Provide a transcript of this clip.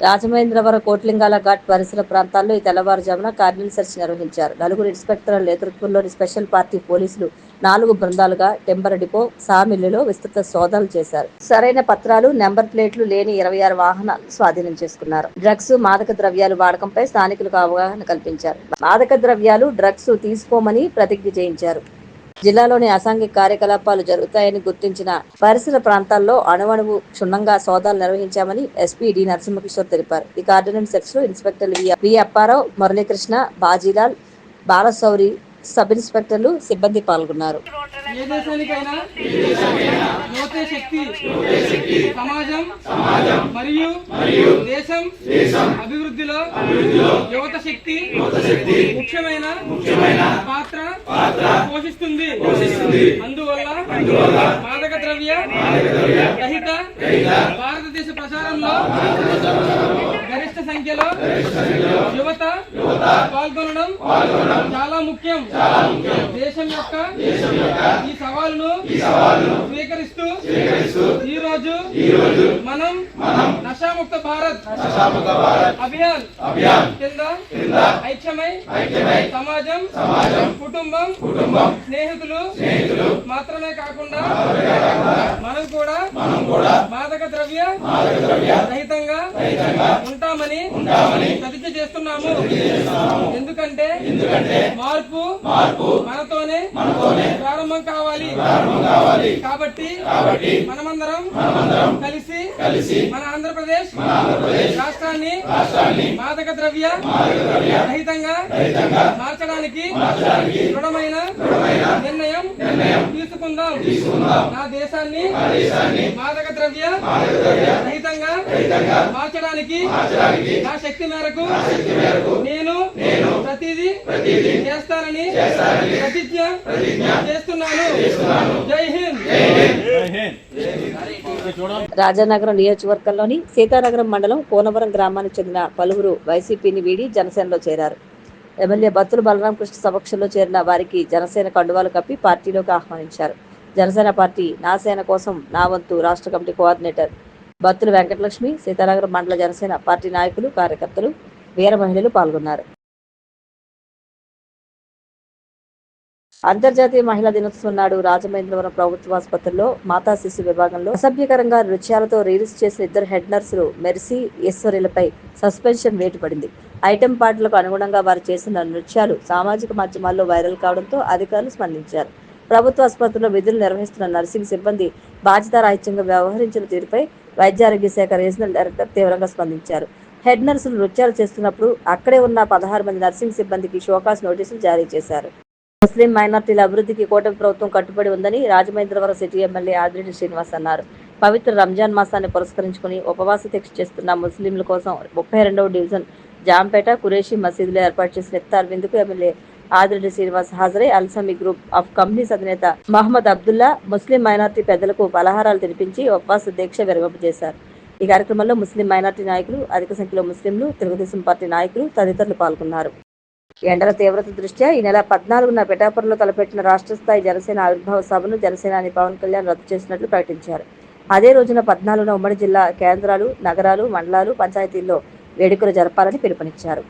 రాజమహేంద్రవరం కోట్లింగాల ఘాట్ పరిసర ప్రాంతాల్లో ఈ తెల్లవారుజామున కార్డినల్ సెర్చ్ నిర్వహించారు. నలుగురు ఇన్స్పెక్టర్ల నేతృత్వంలోని స్పెషల్ పార్టీ పోలీసులు 4 బృందాలుగా టెంబర్ డిపో, సామిల్లులో విస్తృత సోదాలు చేశారు. సరైన పత్రాలు, నెంబర్ ప్లేట్లు లేని 26 వాహనాలు స్వాధీనం చేసుకున్నారు. డ్రగ్స్, మాదక ద్రవ్యాలు వాడకంపై స్థానికులకు అవగాహన కల్పించారు. మాదక ద్రవ్యాలు, డ్రగ్స్ తీసుకోమని ప్రతిజ్ఞ చేయించారు. జిల్లాలోని అసాంఘిక కార్యకలాపాలు జరుగుతాయని గుర్తించిన పరిసర ప్రాంతాల్లో అణువణువు క్షుణ్ణంగా సోదాలు నిర్వహించామని ఎస్పీ డి నరసింహకిషోర్ తెలిపారు. ఈ కార్డినెన్స్ సెర్చ్ లో ఇన్స్పెక్టర్లు వి అప్పారావు, మురళీకృష్ణ, బాజీలాల్, బాలశౌరి, సబ్ ఇన్స్పెక్టర్లు, సిబ్బంది పాల్గొన్నారు. ఏ దేశానికైనా యువతే శక్తి, సమాజం మరియు దేశం అభివృద్ధిలో యువత శక్తి ముఖ్యమైన పాత్ర పోషిస్తుంది. అందువల్ల మాదక ద్రవ్య రహిత భారతదేశ ప్రచారంలో గరిష్ట సంఖ్యలో యువత పాల్గొనడం చాలా ముఖ్యం. దేశం యొక్క ఈ సవాలును స్వీకరిస్తూ ఈ రోజు మనం నషాముక్త భారత్ అభియాన్ కింద ఐక్యమై సమాజం, కుటుంబం, స్నేహితులు మాత్రమే కాకుండా మనం కూడా మాదక ద్రవ్య రహితంగా ఉంటామని ప్రతిజ్ఞ చేస్తున్నాము. ఎందుకంటే మార్పు మనతోనే ప్రారంభం కావాలి. కాబట్టి మనమందరం కలిసి మన ఆంధ్రప్రదేశ్ రాష్ట్రాన్ని మాదక ద్రవ్య రహితంగా మార్చడానికి దృఢమైన నిర్ణయం తీసుకుందాం. నా దేశాన్ని మాదక ద్రవ్య రహితంగా మార్చడానికి నా శక్తి మేరకు నేను ప్రతిదీ చేస్తానని ప్రతిజ్ఞ చేస్తున్నాను. జై హింద్. రాజానగరం నియోజకవర్గంలోని సీతానగరం మండలం కోనవరం గ్రామానికి చెందిన పలువురు వైసీపీని వీడి జనసేనలో చేరారు. ఎమ్మెల్యే బత్తుల బలరామకృష్ణ సమక్షంలో చేరిన వారికి జనసేన కండువాలు కప్పి పార్టీలోకి ఆహ్వానించారు. జనసేన పార్టీ నా సేన కోసం నా వంతు రాష్ట్ర కమిటీ కోఆర్డినేటర్ బత్తుల వెంకటలక్ష్మి, సీతానగరం మండల జనసేన పార్టీ నాయకులు, కార్యకర్తలు, వీర మహిళలు పాల్గొన్నారు. అంతర్జాతీయ మహిళా దినోత్సవం నాడు రాజమహేంద్రవరం ప్రభుత్వ ఆసుపత్రిలో మాతా శిశు విభాగంలో అసభ్యకరంగా నృత్యాలతో రీల్స్ చేసిన 2 హెడ్ నర్సులు మెర్సీ, ఈశ్వరిలపై సస్పెన్షన్ వేటు పడింది. ఐటెం పాటలకు అనుగుణంగా వారు చేసిన నృత్యాలు సామాజిక మాధ్యమాల్లో వైరల్ కావడంతో అధికారులు స్పందించారు. ప్రభుత్వ ఆసుపత్రిలో విధులు నిర్వహిస్తున్న నర్సింగ్ సిబ్బంది బాధ్యతారాహిత్యంగా వ్యవహరించిన తీరుపై వైద్యారోగ్య శాఖ రీజనల్ డైరెక్టర్ తీవ్రంగా స్పందించారు. హెడ్ నర్సులు నృత్యాలు చేస్తున్నప్పుడు అక్కడే ఉన్న 16 మంది నర్సింగ్ సిబ్బందికి షోకాస్ నోటీసులు జారీ చేశారు. ముస్లిం మైనార్టీల అభివృద్ధికి కూటమి ప్రభుత్వం కట్టుబడి ఉందని రాజమహేంద్రవరం సిటీ ఎమ్మెల్యే ఆదిరెడ్డి శ్రీనివాస్ అన్నారు. పవిత్ర రంజాన్ మాసాన్ని పురస్కరించుకుని ఉపవాస దీక్ష చేస్తున్న ముస్లింల కోసం 32వ డివిజన్ జాంపేట కురేషి మసీదులో ఏర్పాటు చేసిన ఇఫ్తార్ విందుకు ఎమ్మెల్యే ఆదిరెడ్డి శ్రీనివాస్ హాజరై అల్సమి గ్రూప్ ఆఫ్ కంపెనీస్ అధినేత మహమ్మద్ అబ్దుల్లా ముస్లిం మైనార్టీ పెద్దలకు పలహారాలు తినిపించి ఉపవాస దీక్ష విరమింపజేశారు. ఈ కార్యక్రమంలో ముస్లిం మైనార్టీ నాయకులు, అధిక సంఖ్యలో ముస్లింలు, తెలుగుదేశం పార్టీ నాయకులు తదితరులు పాల్గొన్నారు. ఎండల తీవ్రత దృష్ట్యా ఈ నెల 14న పిఠాపురంలో తలపెట్టిన రాష్ట్ర స్థాయి జనసేన ఆవిర్భావ సభను జనసేనాని పవన్ కళ్యాణ్ రద్దు చేసినట్లు ప్రకటించారు. అదే రోజున 14న ఉమ్మడి జిల్లా కేంద్రాలు, నగరాలు, మండలాలు, పంచాయతీల్లో వేడుకలు జరపాలని పిలుపునిచ్చారు.